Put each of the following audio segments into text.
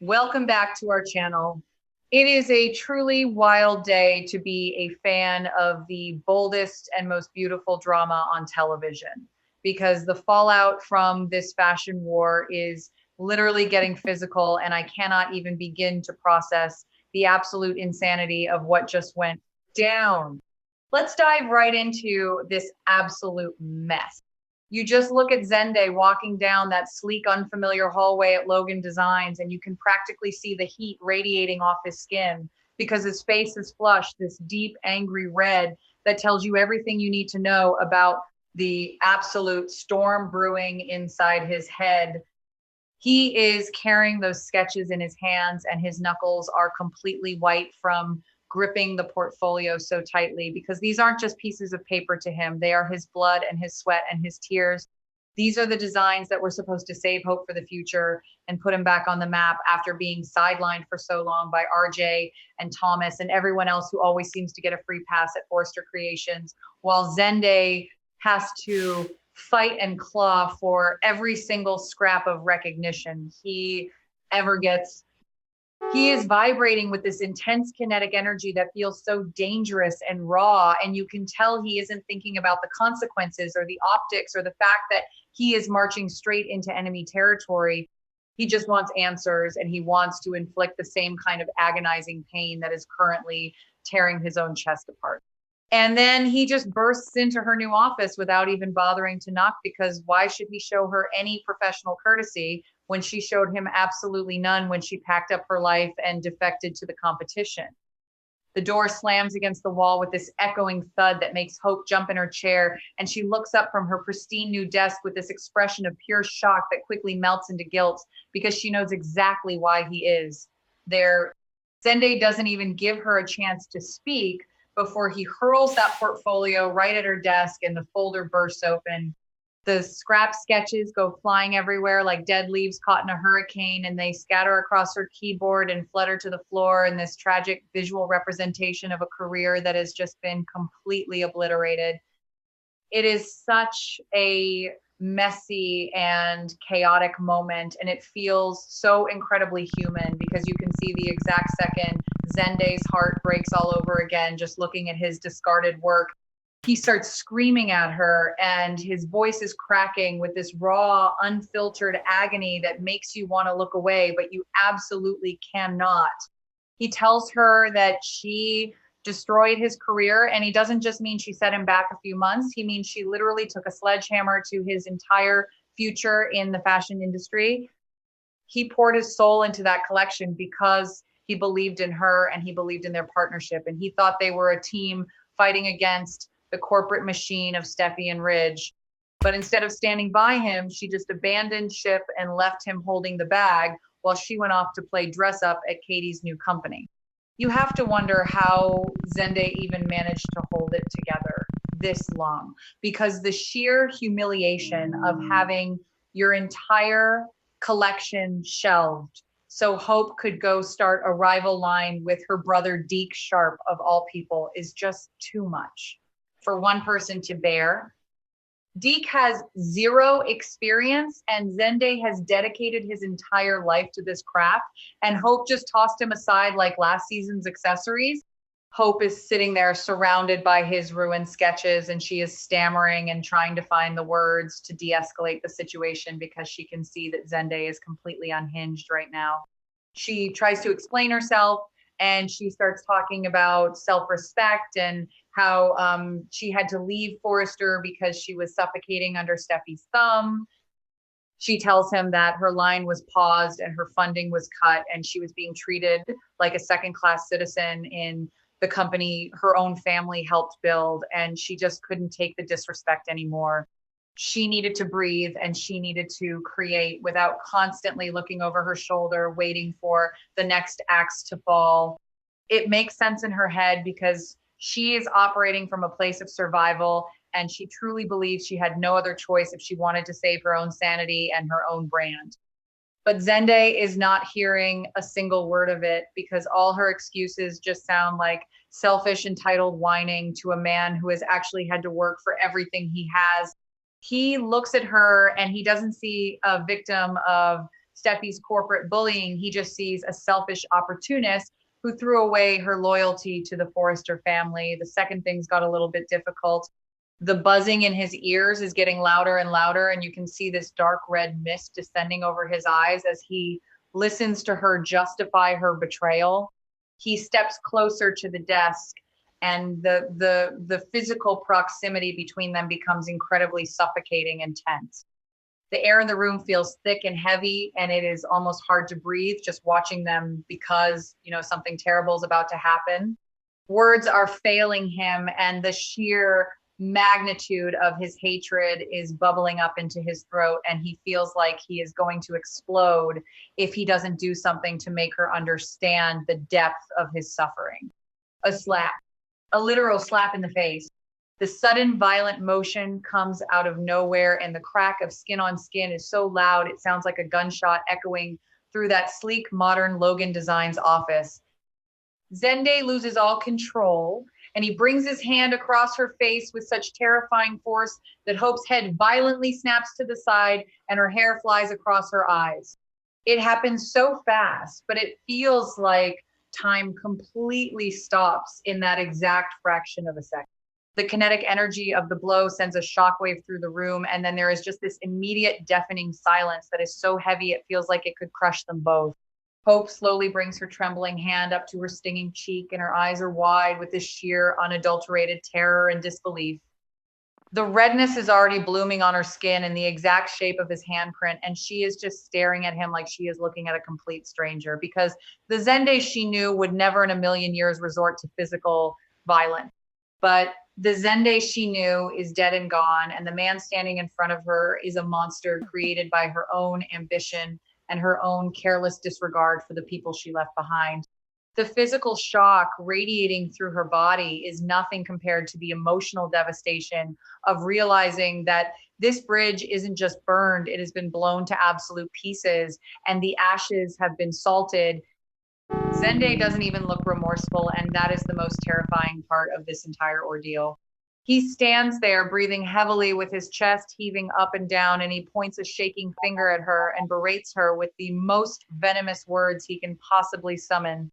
Welcome back to our channel. It is a truly wild day to be a fan of the boldest and most beautiful drama on television because the fallout from this fashion war is literally getting physical, and I cannot even begin to process the absolute insanity of what just went down. Let's dive right into this absolute mess. You just look at Zenday walking down that sleek, unfamiliar hallway at Logan Designs, and you can practically see the heat radiating off his skin because his face is flushed, this deep, angry red that tells you everything you need to know about the absolute storm brewing inside his head. He is carrying those sketches in his hands, and his knuckles are completely white from gripping the portfolio so tightly because these aren't just pieces of paper to him. They are his blood and his sweat and his tears. These are the designs that were supposed to save Hope for the future and put him back on the map after being sidelined for so long by RJ and Thomas and everyone else who always seems to get a free pass at Forrester Creations, while Zenday has to fight and claw for every single scrap of recognition he ever gets. He is vibrating with this intense kinetic energy that feels so dangerous and raw. And you can tell he isn't thinking about the consequences or the optics or the fact that he is marching straight into enemy territory. He just wants answers, and he wants to inflict the same kind of agonizing pain that is currently tearing his own chest apart. And then he just bursts into her new office without even bothering to knock, because why should he show her any professional courtesy when she showed him absolutely none when she packed up her life and defected to the competition? The door slams against the wall with this echoing thud that makes Hope jump in her chair, and she looks up from her pristine new desk with this expression of pure shock that quickly melts into guilt because she knows exactly why he is there. Zenday doesn't even give her a chance to speak before he hurls that portfolio right at her desk, and the folder bursts open. The scrap sketches go flying everywhere like dead leaves caught in a hurricane, and they scatter across her keyboard and flutter to the floor in this tragic visual representation of a career that has just been completely obliterated. It is such a messy and chaotic moment, and it feels so incredibly human because you can see the exact second Zenday's heart breaks all over again just looking at his discarded work. He starts screaming at her, and his voice is cracking with this raw, unfiltered agony that makes you want to look away, but you absolutely cannot. He tells her that she destroyed his career, and he doesn't just mean she set him back a few months. He means she literally took a sledgehammer to his entire future in the fashion industry. He poured his soul into that collection because he believed in her and he believed in their partnership, and he thought they were a team fighting against the corporate machine of Steffi and Ridge. But instead of standing by him, she just abandoned ship and left him holding the bag while she went off to play dress up at Katie's new company. You have to wonder how Zenday even managed to hold it together this long, because the sheer humiliation of having your entire collection shelved so Hope could go start a rival line with her brother Deke Sharp, of all people, is just too much for one person to bear. Deke has zero experience, and Zenday has dedicated his entire life to this craft, and Hope just tossed him aside like last season's accessories. Hope is sitting there surrounded by his ruined sketches, and she is stammering and trying to find the words to de-escalate the situation because she can see that Zenday is completely unhinged right now. She tries to explain herself, and she starts talking about self-respect and how she had to leave Forrester because she was suffocating under Steffi's thumb. She tells him that her line was paused and her funding was cut, and she was being treated like a second-class citizen in the company her own family helped build, and she just couldn't take the disrespect anymore. She needed to breathe, and she needed to create without constantly looking over her shoulder, waiting for the next axe to fall. It makes sense in her head because she is operating from a place of survival, and she truly believes she had no other choice if she wanted to save her own sanity and her own brand. But Zenday is not hearing a single word of it because all her excuses just sound like selfish, entitled whining to a man who has actually had to work for everything he has. He looks at her, and he doesn't see a victim of Steffi's corporate bullying. He just sees a selfish opportunist who threw away her loyalty to the Forrester family. The second thing's got a little bit difficult. The buzzing in his ears is getting louder and louder, and you can see this dark red mist descending over his eyes as he listens to her justify her betrayal. He steps closer to the desk, and the physical proximity between them becomes incredibly suffocating and tense. The air in the room feels thick and heavy, and it is almost hard to breathe just watching them because, something terrible is about to happen. Words are failing him, and the sheer magnitude of his hatred is bubbling up into his throat, and he feels like he is going to explode if he doesn't do something to make her understand the depth of his suffering. A slap, a literal slap in the face. The sudden violent motion comes out of nowhere, and the crack of skin on skin is so loud it sounds like a gunshot echoing through that sleek, modern Logan Designs office. Zende loses all control, and he brings his hand across her face with such terrifying force that Hope's head violently snaps to the side and her hair flies across her eyes. It happens so fast, but it feels like time completely stops in that exact fraction of a second. The kinetic energy of the blow sends a shockwave through the room, and then there is just this immediate deafening silence that is so heavy it feels like it could crush them both. Hope slowly brings her trembling hand up to her stinging cheek, and her eyes are wide with this sheer, unadulterated terror and disbelief. The redness is already blooming on her skin in the exact shape of his handprint, and she is just staring at him like she is looking at a complete stranger, because the Zende she knew would never in a million years resort to physical violence. But the Zende she knew is dead and gone, and the man standing in front of her is a monster created by her own ambition and her own careless disregard for the people she left behind. The physical shock radiating through her body is nothing compared to the emotional devastation of realizing that this bridge isn't just burned, it has been blown to absolute pieces, and the ashes have been salted. Zende doesn't even look remorseful, and that is the most terrifying part of this entire ordeal. He stands there breathing heavily with his chest heaving up and down, and he points a shaking finger at her and berates her with the most venomous words he can possibly summon.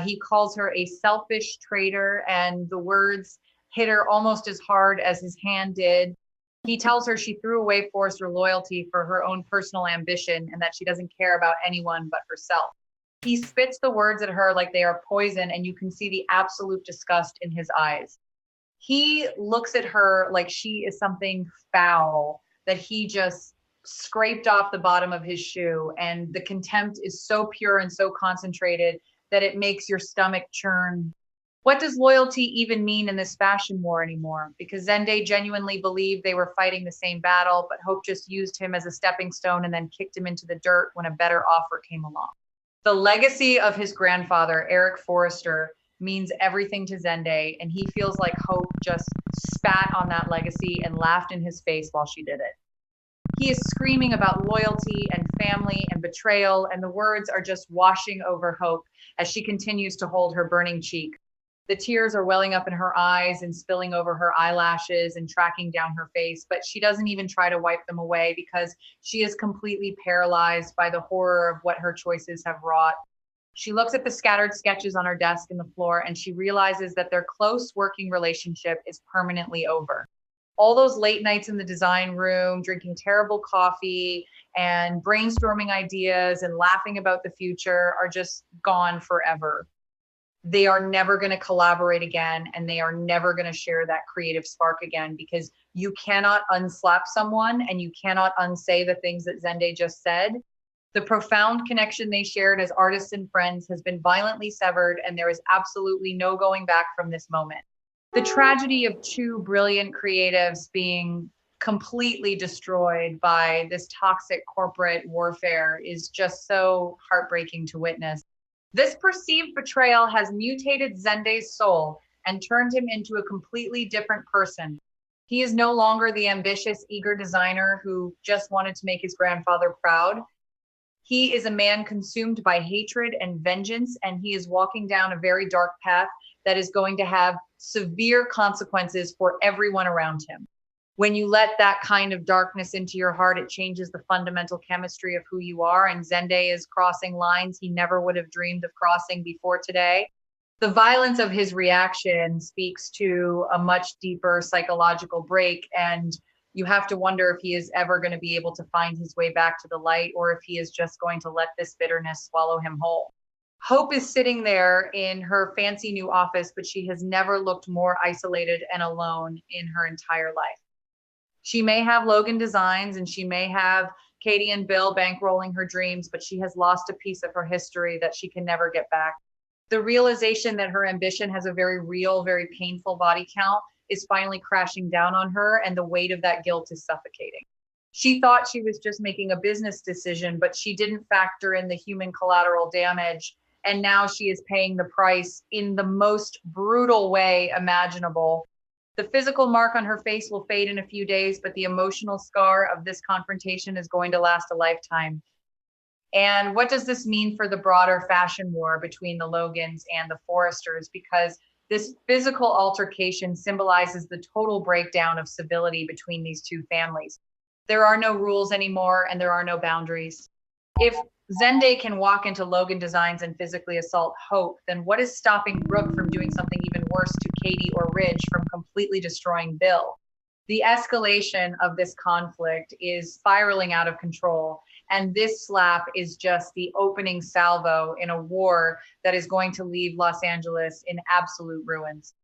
He calls her a selfish traitor, and the words hit her almost as hard as his hand did. He tells her she threw away Forrester loyalty for her own personal ambition and that she doesn't care about anyone but herself. He spits the words at her like they are poison, and you can see the absolute disgust in his eyes. He looks at her like she is something foul that he just scraped off the bottom of his shoe, and the contempt is so pure and so concentrated that it makes your stomach churn. What does loyalty even mean in this fashion war anymore? Because Zende genuinely believed they were fighting the same battle, but Hope just used him as a stepping stone and then kicked him into the dirt when a better offer came along. The legacy of his grandfather, Eric Forrester, means everything to Zende, and he feels like Hope just spat on that legacy and laughed in his face while she did it. He is screaming about loyalty and family and betrayal, and the words are just washing over Hope as she continues to hold her burning cheek. The tears are welling up in her eyes and spilling over her eyelashes and tracking down her face, but she doesn't even try to wipe them away because she is completely paralyzed by the horror of what her choices have wrought. She looks at the scattered sketches on her desk and the floor, and she realizes that their close working relationship is permanently over. All those late nights in the design room, drinking terrible coffee and brainstorming ideas and laughing about the future are just gone forever. They are never going to collaborate again, and they are never going to share that creative spark again, because you cannot unslap someone and you cannot unsay the things that Zende just said. The profound connection they shared as artists and friends has been violently severed, and there is absolutely no going back from this moment. The tragedy of two brilliant creatives being completely destroyed by this toxic corporate warfare is just so heartbreaking to witness. This perceived betrayal has mutated Zende's soul and turned him into a completely different person. He is no longer the ambitious, eager designer who just wanted to make his grandfather proud. He is a man consumed by hatred and vengeance, and he is walking down a very dark path that is going to have severe consequences for everyone around him. When you let that kind of darkness into your heart, it changes the fundamental chemistry of who you are. And Zende is crossing lines he never would have dreamed of crossing before today. The violence of his reaction speaks to a much deeper psychological break. And you have to wonder if he is ever going to be able to find his way back to the light, or if he is just going to let this bitterness swallow him whole. Hope is sitting there in her fancy new office, but she has never looked more isolated and alone in her entire life. She may have Logan Designs and she may have Katie and Bill bankrolling her dreams, but she has lost a piece of her history that she can never get back. The realization that her ambition has a very real, very painful body count is finally crashing down on her, and the weight of that guilt is suffocating. She thought she was just making a business decision, but she didn't factor in the human collateral damage. And now she is paying the price in the most brutal way imaginable. The physical mark on her face will fade in a few days, but the emotional scar of this confrontation is going to last a lifetime. And what does this mean for the broader fashion war between the Logans and the Forresters? Because this physical altercation symbolizes the total breakdown of civility between these two families. There are no rules anymore, and there are no boundaries. If Zende can walk into Logan Designs and physically assault Hope, then what is stopping Brooke from doing something even worse to Katie or Ridge, from completely destroying Bill? The escalation of this conflict is spiraling out of control. And this slap is just the opening salvo in a war that is going to leave Los Angeles in absolute ruins.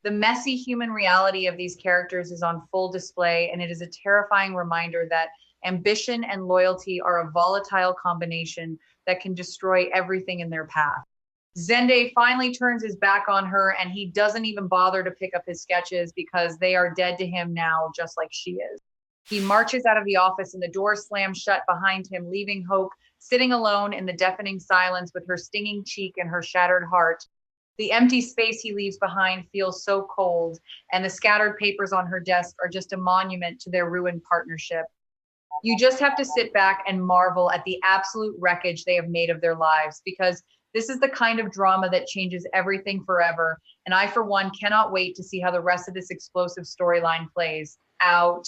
The messy human reality of these characters is on full display, and it is a terrifying reminder that ambition and loyalty are a volatile combination that can destroy everything in their path. Zende finally turns his back on her, and he doesn't even bother to pick up his sketches because they are dead to him now, just like she is. He marches out of the office and the door slams shut behind him, leaving Hope sitting alone in the deafening silence with her stinging cheek and her shattered heart. The empty space he leaves behind feels so cold, and the scattered papers on her desk are just a monument to their ruined partnership. You just have to sit back and marvel at the absolute wreckage they have made of their lives, because this is the kind of drama that changes everything forever. And I, for one, cannot wait to see how the rest of this explosive storyline plays out.